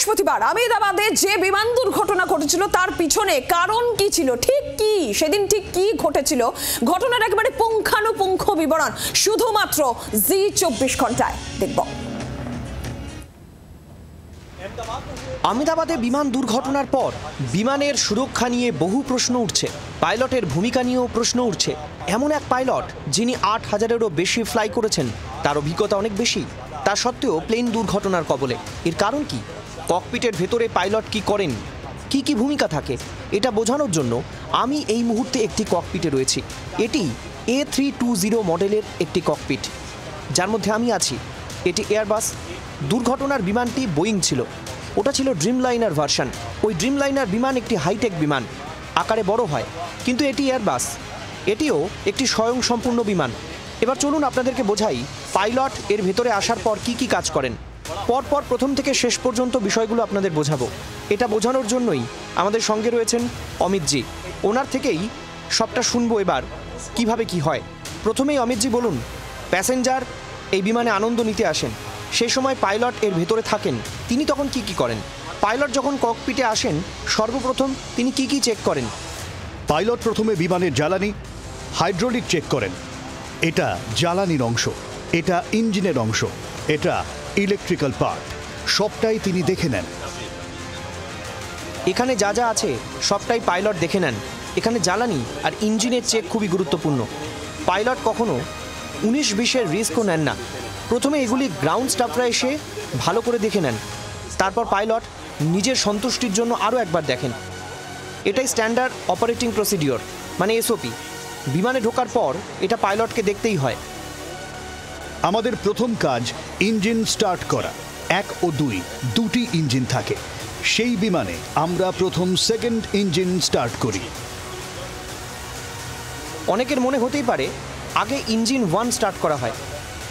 বৃহস্পতিবার আহমেদাবাদে যে বিমান দুর্ঘটনা ঘটেছিল তার পিছনে কারণ কি ছিল, ঠিক কি সেদিন ঠিক কি ঘটেছিল, ঘটনার একেবারে পুঙ্খানুপুঙ্খ বিবরণ শুধুমাত্র জি24 ঘন্টায় দেখব। আহমেদাবাদে বিমান দুর্ঘটনার পর বিমানের সুরক্ষা নিয়ে বহু প্রশ্ন উঠছে, পাইলটের ভূমিকা নিয়েও প্রশ্ন উঠছে। এমন এক পাইলট যিনি ৮,০০০-এরও বেশি ফ্লাই করেছেন, তার অভিজ্ঞতা অনেক বেশি, তা সত্ত্বেও প্লেন দুর্ঘটনার কবলে। এর কারণ কি? ককপিটের ভেতরে পাইলট কি করেন, কি ভূমিকা থাকে, এটা বোঝানোর জন্য আমি এই মুহূর্তে একটি ককপিটে রয়েছি। এটি A320 মডেলের একটি ককপিট, যার মধ্যে আমি আছি। এটি এয়ারবাস। দুর্ঘটনার বিমানটি বোয়িং ছিল, ওটা ছিল ড্রিমলাইনার ভার্সন। ওই ড্রিমলাইনার বিমান একটি হাইটেক বিমান, আকারে বড় হয়, কিন্তু এটি এয়ারবাস। এটিও একটি স্বয়ংসম্পূর্ণ বিমান। এবার চলুন আপনাদেরকে বোঝাই পাইলট এর ভেতরে আসার পর কি কাজ করেন। পরপর প্রথম থেকে শেষ পর্যন্ত বিষয়গুলো আপনাদের বোঝাবো। এটা বোঝানোর জন্যই আমাদের সঙ্গে রয়েছেন অমিতজি। ওনার থেকেই সবটা শুনবো এবার কিভাবে কি হয়। প্রথমেই অমিতজি বলুন, প্যাসেঞ্জার এই বিমানে আনন্দ নিতে আসেন, সেই সময় পাইলট এর ভেতরে থাকেন, তিনি তখন কি করেন? পাইলট যখন ককপিটে আসেন সর্বপ্রথম তিনি কি চেক করেন? পাইলট প্রথমে বিমানের জ্বালানি, হাইড্রোলিক চেক করেন। এটা জ্বালানির অংশ, এটা ইঞ্জিনের অংশ, এটা ইলেকট্রিক্যাল পার্ট, সবটাই তিনি দেখে নেন। এখানে যা আছে সবটাই পাইলট দেখে নেন। এখানে জ্বালানি আর ইঞ্জিনের চেক খুবই গুরুত্বপূর্ণ। পাইলট কখনো 19-20-এর রিস্কও নেন না। প্রথমে এগুলি গ্রাউন্ড স্টাফরা এসে ভালো করে দেখে নেন, তারপর পাইলট নিজের সন্তুষ্টির জন্য আরও একবার দেখেন। এটাই স্ট্যান্ডার্ড অপারেটিং প্রসিডিওর, মানে এসওপি। বিমানে ঢোকার পর এটা পাইলটকে দেখতেই হয়। আমাদের প্রথম কাজ ইঞ্জিন স্টার্ট করা। 1 ও 2 দুটি ইঞ্জিন থাকে। সেই বিমানে আমরা প্রথম সেকেন্ড ইঞ্জিন স্টার্ট করি। অনেকের মনে হতেই পারে আগে ইঞ্জিন 1 স্টার্ট করা হয়,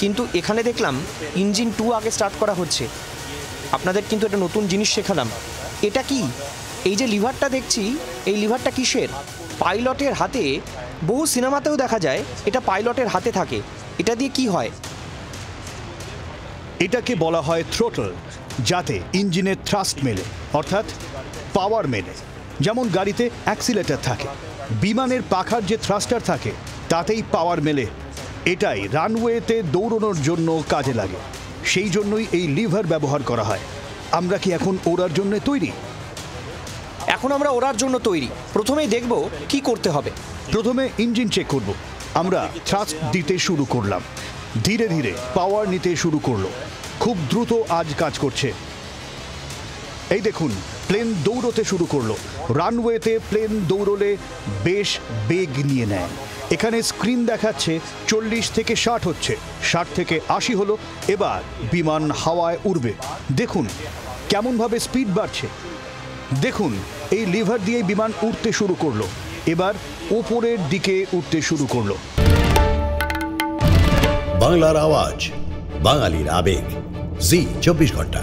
কিন্তু এখানে দেখলাম ইঞ্জিন 2 আগে স্টার্ট করা হচ্ছে। আপনাদের কিন্তু একটা নতুন জিনিস শেখালাম। এটা কি? এই যে লিভারটা দেখছি, এই লিভারটা কিসের? পাইলটের হাতে। বহু সিনেমাতেও দেখা যায় এটা পাইলটের হাতে থাকে। এটা দিয়ে কি হয়? এটাকে বলা হয় থ্রোটল, যাতে ইঞ্জিনের থ্রাস্ট মেলে, অর্থাৎ পাওয়ার মেলে। যেমন গাড়িতে অ্যাক্সিলেটর থাকে, বিমানের পাখার যে থ্রাস্টার থাকে তাতেই পাওয়ার মেলে। এটাই রানওয়েতে দৌড়ানোর জন্য কাজে লাগে, সেই জন্যই এই লিভার ব্যবহার করা হয়। আমরা কি এখন ওড়ার জন্য তৈরি? এখন আমরা ওড়ার জন্য তৈরি। প্রথমেই দেখব কি করতে হবে। প্রথমে ইঞ্জিন চেক করব। আমরা থ্রাস্ট দিতে শুরু করলাম, ধীরে ধীরে পাওয়ার নিতে শুরু করলো। খুব দ্রুত আজ কাজ করছে। এই দেখুন, প্লেন দৌড়তে শুরু করলো। রানওয়েতে প্লেন দৌড়লে বেশ বেগ নিয়ে নেয়। এখানে স্ক্রিন দেখাচ্ছে 40 থেকে 60 হচ্ছে, 60 থেকে 80 হলো। এবার বিমান হাওয়ায় উড়বে। দেখুন কেমনভাবে স্পিড বাড়ছে। দেখুন এই লিভার দিয়ে বিমান উঠতে শুরু করলো। এবার উপরের দিকে উঠতে শুরু করলো। বাংলার আওয়াজ, বাঙালির আবেগ, জি24 ঘন্টা।